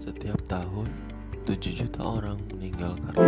Setiap tahun, 7 juta orang meninggal karena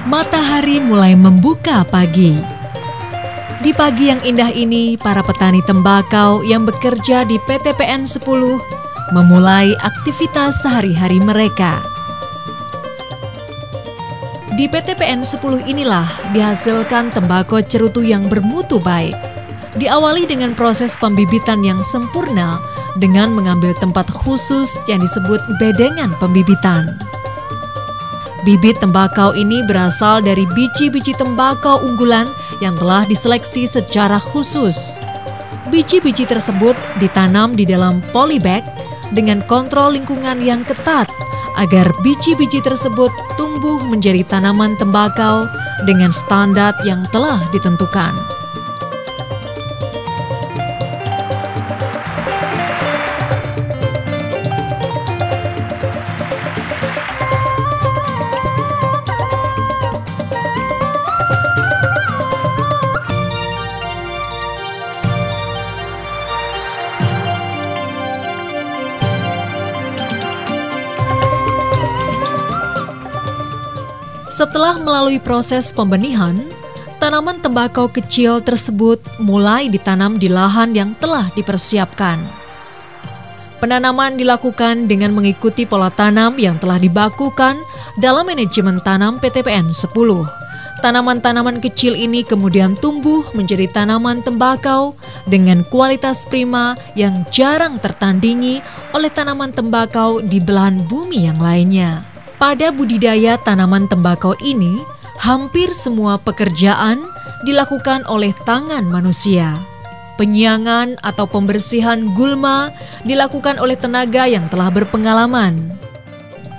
matahari mulai membuka pagi. Di pagi yang indah ini, para petani tembakau yang bekerja di PT PN 10 memulai aktivitas sehari-hari mereka. Di PT PN 10 inilah dihasilkan tembakau cerutu yang bermutu baik. Diawali dengan proses pembibitan yang sempurna dengan mengambil tempat khusus yang disebut bedengan pembibitan. Bibit tembakau ini berasal dari biji-biji tembakau unggulan yang telah diseleksi secara khusus. Biji-biji tersebut ditanam di dalam polybag dengan kontrol lingkungan yang ketat agar biji-biji tersebut tumbuh menjadi tanaman tembakau dengan standar yang telah ditentukan. Setelah melalui proses pembenihan, tanaman tembakau kecil tersebut mulai ditanam di lahan yang telah dipersiapkan. Penanaman dilakukan dengan mengikuti pola tanam yang telah dibakukan dalam manajemen tanam PTPN 10. Tanaman-tanaman kecil ini kemudian tumbuh menjadi tanaman tembakau dengan kualitas prima yang jarang tertandingi oleh tanaman tembakau di belahan bumi yang lainnya. Pada budidaya tanaman tembakau ini, hampir semua pekerjaan dilakukan oleh tangan manusia. Penyiangan atau pembersihan gulma dilakukan oleh tenaga yang telah berpengalaman.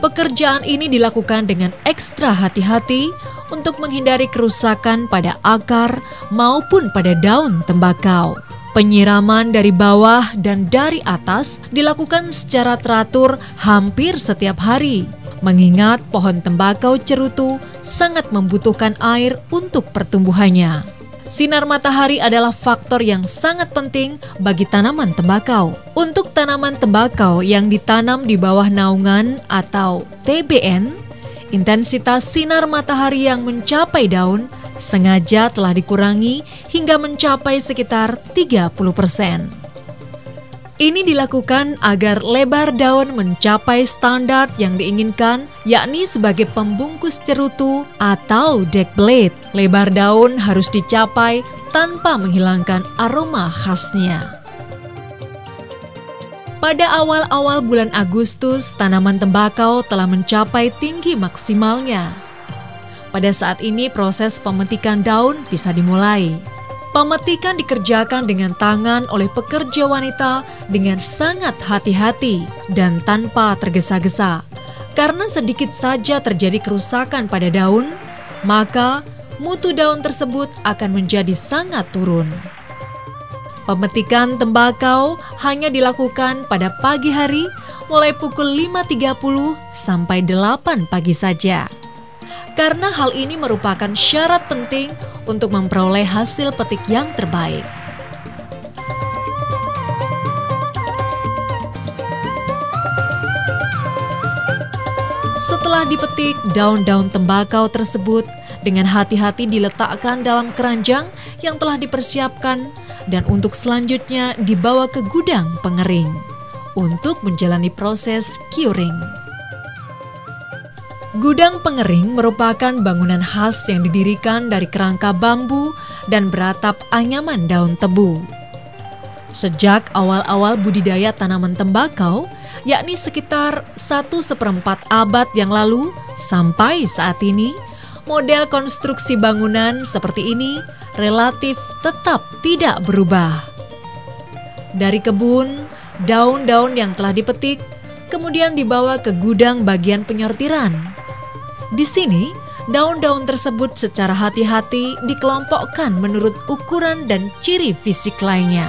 Pekerjaan ini dilakukan dengan ekstra hati-hati untuk menghindari kerusakan pada akar maupun pada daun tembakau. Penyiraman dari bawah dan dari atas dilakukan secara teratur hampir setiap hari. Mengingat pohon tembakau cerutu sangat membutuhkan air untuk pertumbuhannya. Sinar matahari adalah faktor yang sangat penting bagi tanaman tembakau. Untuk tanaman tembakau yang ditanam di bawah naungan atau TBN, intensitas sinar matahari yang mencapai daun sengaja telah dikurangi hingga mencapai sekitar 30%. Ini dilakukan agar lebar daun mencapai standar yang diinginkan, yakni sebagai pembungkus cerutu atau deck blade. Lebar daun harus dicapai tanpa menghilangkan aroma khasnya. Pada awal-awal bulan Agustus, tanaman tembakau telah mencapai tinggi maksimalnya. Pada saat ini proses pemetikan daun bisa dimulai. Pemetikan dikerjakan dengan tangan oleh pekerja wanita dengan sangat hati-hati dan tanpa tergesa-gesa. Karena sedikit saja terjadi kerusakan pada daun, maka mutu daun tersebut akan menjadi sangat turun. Pemetikan tembakau hanya dilakukan pada pagi hari mulai pukul 5.30 sampai 8 pagi saja. Karena hal ini merupakan syarat penting untuk memperoleh hasil petik yang terbaik. Setelah dipetik, daun-daun tembakau tersebut dengan hati-hati diletakkan dalam keranjang yang telah dipersiapkan dan untuk selanjutnya dibawa ke gudang pengering untuk menjalani proses curing. Gudang pengering merupakan bangunan khas yang didirikan dari kerangka bambu dan beratap anyaman daun tebu. Sejak awal-awal budidaya tanaman tembakau, yakni sekitar 1/4 abad yang lalu sampai saat ini, model konstruksi bangunan seperti ini relatif tetap tidak berubah. Dari kebun, daun-daun yang telah dipetik kemudian dibawa ke gudang bagian penyortiran. Di sini, daun-daun tersebut secara hati-hati dikelompokkan menurut ukuran dan ciri fisik lainnya.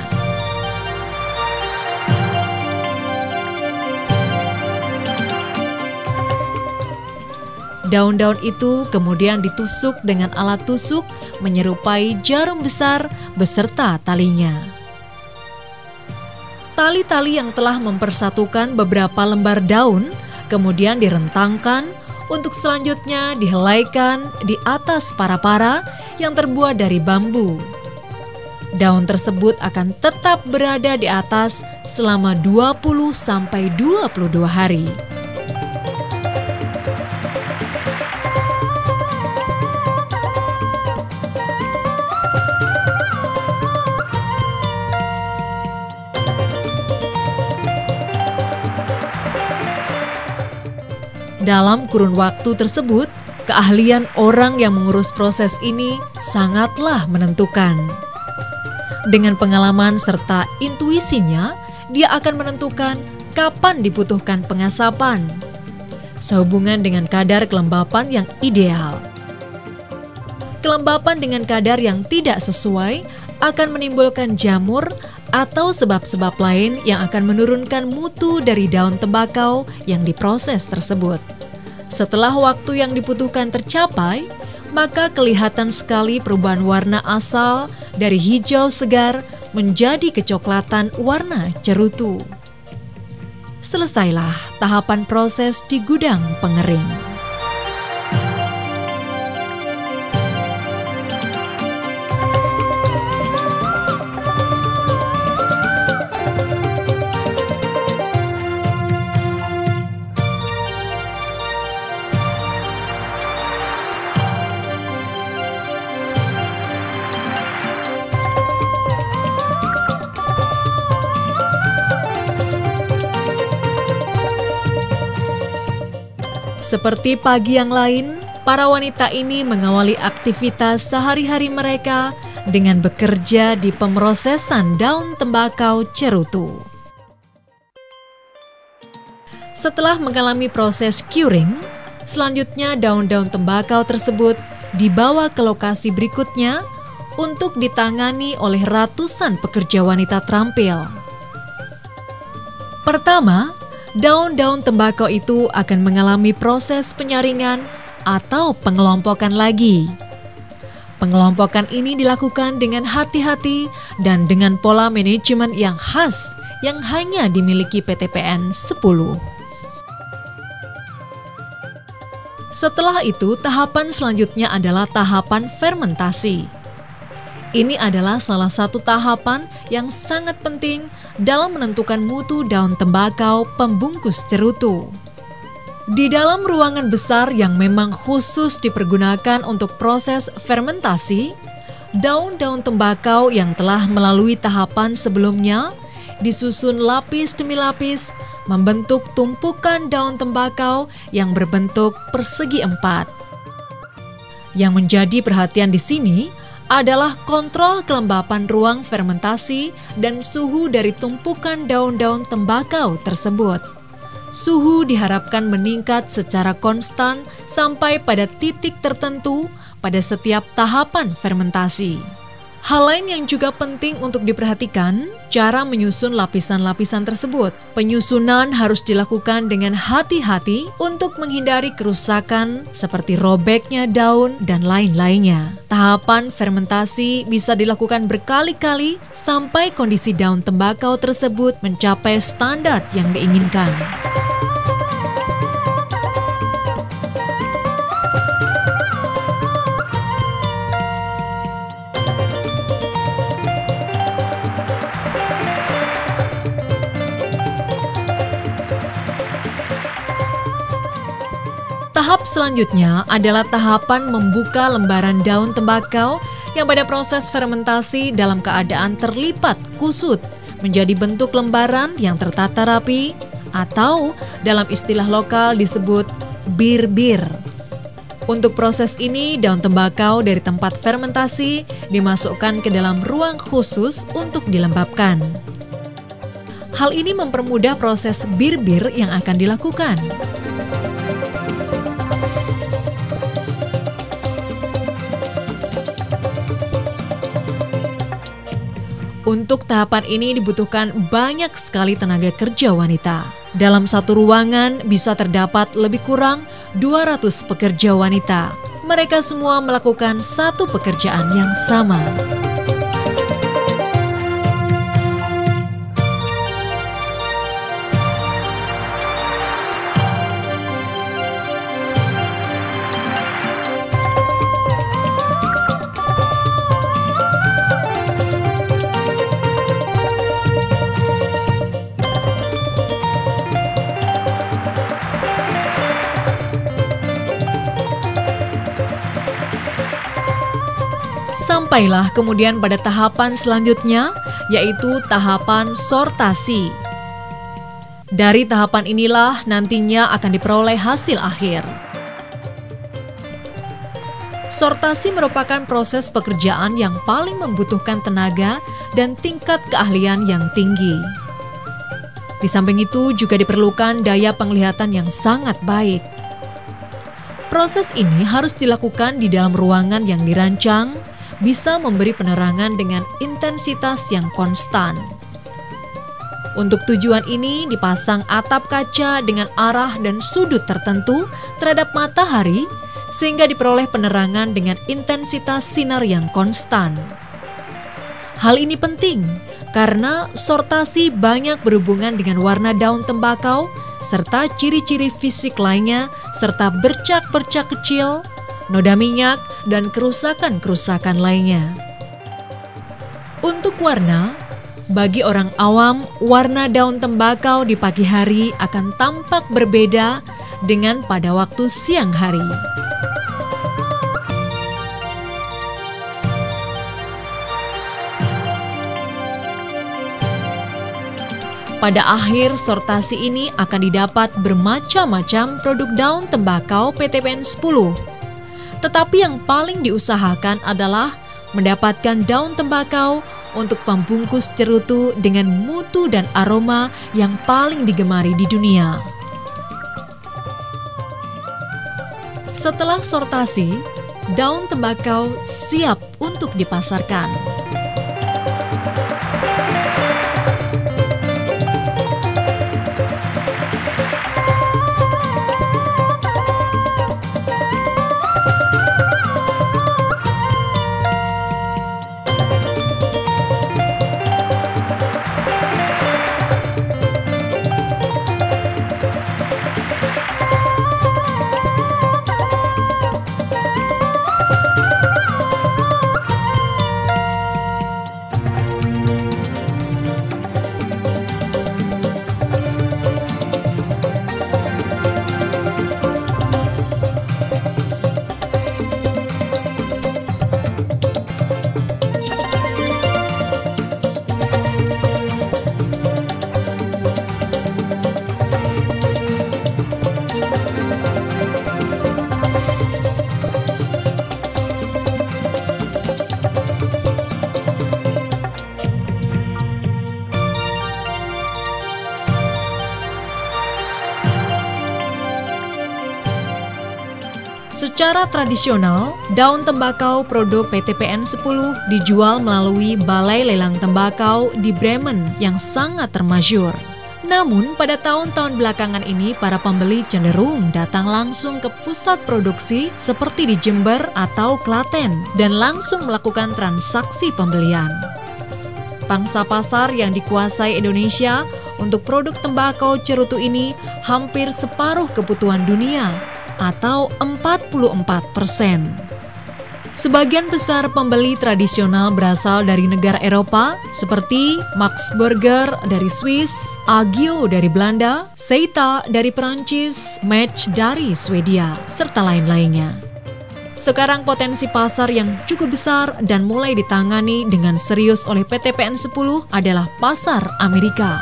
Daun-daun itu kemudian ditusuk dengan alat tusuk menyerupai jarum besar beserta talinya. Tali-tali yang telah mempersatukan beberapa lembar daun kemudian direntangkan untuk selanjutnya dihelaikan di atas para-para yang terbuat dari bambu. Daun tersebut akan tetap berada di atas selama 20-22 hari. Dalam kurun waktu tersebut, keahlian orang yang mengurus proses ini sangatlah menentukan. Dengan pengalaman serta intuisinya, dia akan menentukan kapan dibutuhkan pengasapan, sehubungan dengan kadar kelembapan yang ideal. Kelembapan dengan kadar yang tidak sesuai akan menimbulkan jamur atau sebab-sebab lain yang akan menurunkan mutu dari daun tembakau yang diproses tersebut. Setelah waktu yang dibutuhkan tercapai, maka kelihatan sekali perubahan warna asal dari hijau segar menjadi kecoklatan warna cerutu. Selesailah tahapan proses di gudang pengering. Seperti pagi yang lain, para wanita ini mengawali aktivitas sehari-hari mereka dengan bekerja di pemrosesan daun tembakau cerutu. Setelah mengalami proses curing, selanjutnya daun-daun tembakau tersebut dibawa ke lokasi berikutnya untuk ditangani oleh ratusan pekerja wanita terampil. Pertama, daun-daun tembakau itu akan mengalami proses penyaringan atau pengelompokan lagi. Pengelompokan ini dilakukan dengan hati-hati dan dengan pola manajemen yang khas yang hanya dimiliki PT PN 10. Setelah itu, tahapan selanjutnya adalah tahapan fermentasi. Ini adalah salah satu tahapan yang sangat penting dalam menentukan mutu daun tembakau pembungkus cerutu. Di dalam ruangan besar yang memang khusus dipergunakan untuk proses fermentasi, daun-daun tembakau yang telah melalui tahapan sebelumnya disusun lapis demi lapis membentuk tumpukan daun tembakau yang berbentuk persegi 4. Yang menjadi perhatian di sini adalah kontrol kelembapan ruang fermentasi dan suhu dari tumpukan daun-daun tembakau tersebut. Suhu diharapkan meningkat secara konstan sampai pada titik tertentu pada setiap tahapan fermentasi. Hal lain yang juga penting untuk diperhatikan, cara menyusun lapisan-lapisan tersebut. Penyusunan harus dilakukan dengan hati-hati untuk menghindari kerusakan seperti robeknya daun dan lain-lainnya. Tahapan fermentasi bisa dilakukan berkali-kali sampai kondisi daun tembakau tersebut mencapai standar yang diinginkan. Tahap selanjutnya adalah tahapan membuka lembaran daun tembakau yang pada proses fermentasi dalam keadaan terlipat kusut menjadi bentuk lembaran yang tertata rapi atau dalam istilah lokal disebut bir-bir. Untuk proses ini, daun tembakau dari tempat fermentasi dimasukkan ke dalam ruang khusus untuk dilembabkan. Hal ini mempermudah proses bir-bir yang akan dilakukan. Untuk tahapan ini dibutuhkan banyak sekali tenaga kerja wanita. Dalam satu ruangan bisa terdapat lebih kurang 200 pekerja wanita. Mereka semua melakukan satu pekerjaan yang sama. Sampailah kemudian pada tahapan selanjutnya, yaitu tahapan sortasi. Dari tahapan inilah nantinya akan diperoleh hasil akhir. Sortasi merupakan proses pekerjaan yang paling membutuhkan tenaga dan tingkat keahlian yang tinggi. Di samping itu juga diperlukan daya penglihatan yang sangat baik. Proses ini harus dilakukan di dalam ruangan yang dirancang, bisa memberi penerangan dengan intensitas yang konstan. Untuk tujuan ini dipasang atap kaca dengan arah dan sudut tertentu terhadap matahari sehingga diperoleh penerangan dengan intensitas sinar yang konstan. Hal ini penting karena sortasi banyak berhubungan dengan warna daun tembakau serta ciri-ciri fisik lainnya serta bercak-bercak kecil, noda minyak, dan kerusakan-kerusakan lainnya. Untuk warna, bagi orang awam, warna daun tembakau di pagi hari akan tampak berbeda dengan pada waktu siang hari. Pada akhir sortasi ini akan didapat bermacam-macam produk daun tembakau PTPN 10. Tetapi yang paling diusahakan adalah mendapatkan daun tembakau untuk pembungkus cerutu dengan mutu dan aroma yang paling digemari di dunia. Setelah sortasi, daun tembakau siap untuk dipasarkan. Secara tradisional, daun tembakau produk PTPN 10 dijual melalui Balai Lelang Tembakau di Bremen yang sangat termasyur. Namun, pada tahun-tahun belakangan ini, para pembeli cenderung datang langsung ke pusat produksi seperti di Jember atau Klaten dan langsung melakukan transaksi pembelian. Pangsa pasar yang dikuasai Indonesia untuk produk tembakau cerutu ini hampir separuh kebutuhan dunia, atau 44%. Sebagian besar pembeli tradisional berasal dari negara Eropa seperti Max Burger dari Swiss, Agio dari Belanda, Seita dari Perancis, Match dari Swedia, serta lain-lainnya. Sekarang potensi pasar yang cukup besar dan mulai ditangani dengan serius oleh PTPN 10 adalah pasar Amerika.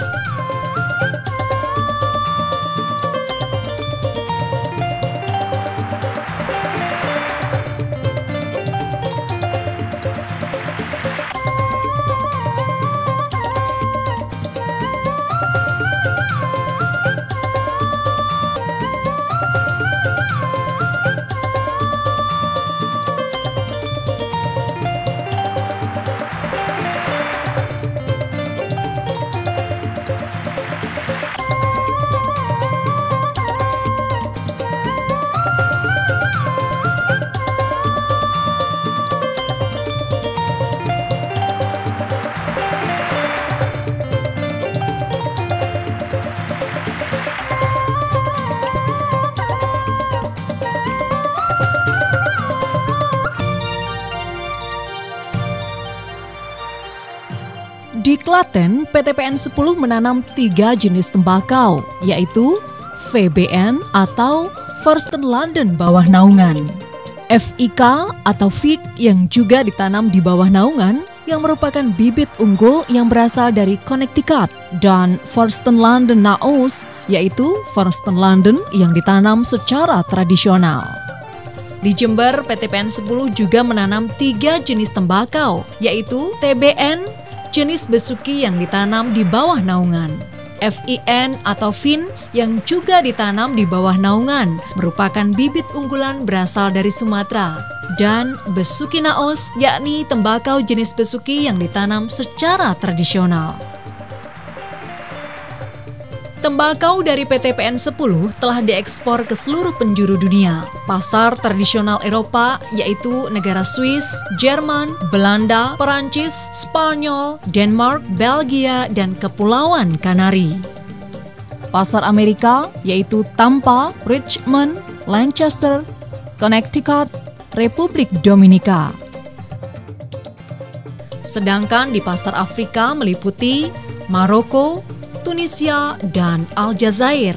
Di Klaten, PTPN 10 menanam 3 jenis tembakau, yaitu VBN atau Forsten Landen bawah naungan, FIK atau Fig yang juga ditanam di bawah naungan yang merupakan bibit unggul yang berasal dari Connecticut, dan Forsten Landen Naos, yaitu Forsten Landen yang ditanam secara tradisional. Di Jember, PTPN 10 juga menanam 3 jenis tembakau, yaitu TBN, jenis besuki yang ditanam di bawah naungan, FIN atau Fin yang juga ditanam di bawah naungan, merupakan bibit unggulan berasal dari Sumatera, dan besuki naos, yakni tembakau jenis besuki yang ditanam secara tradisional. Tembakau dari PTPN 10 telah diekspor ke seluruh penjuru dunia. Pasar tradisional Eropa yaitu negara Swiss, Jerman, Belanda, Perancis, Spanyol, Denmark, Belgia, dan Kepulauan Kanari. Pasar Amerika yaitu Tampa, Richmond, Lancaster, Connecticut, Republik Dominika. Sedangkan di pasar Afrika meliputi Maroko, Tunisia, dan Aljazair,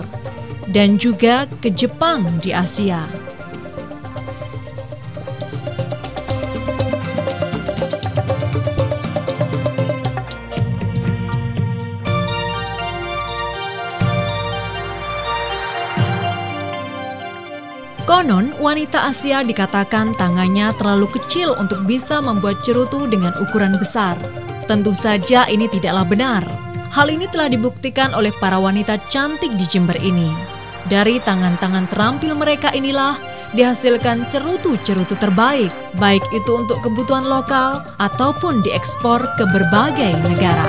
dan juga ke Jepang di Asia. Konon, wanita Asia dikatakan tangannya terlalu kecil untuk bisa membuat cerutu dengan ukuran besar. Tentu saja ini tidaklah benar. Hal ini telah dibuktikan oleh para wanita cantik di Jember ini. Dari tangan-tangan terampil mereka inilah dihasilkan cerutu-cerutu terbaik, baik itu untuk kebutuhan lokal ataupun diekspor ke berbagai negara.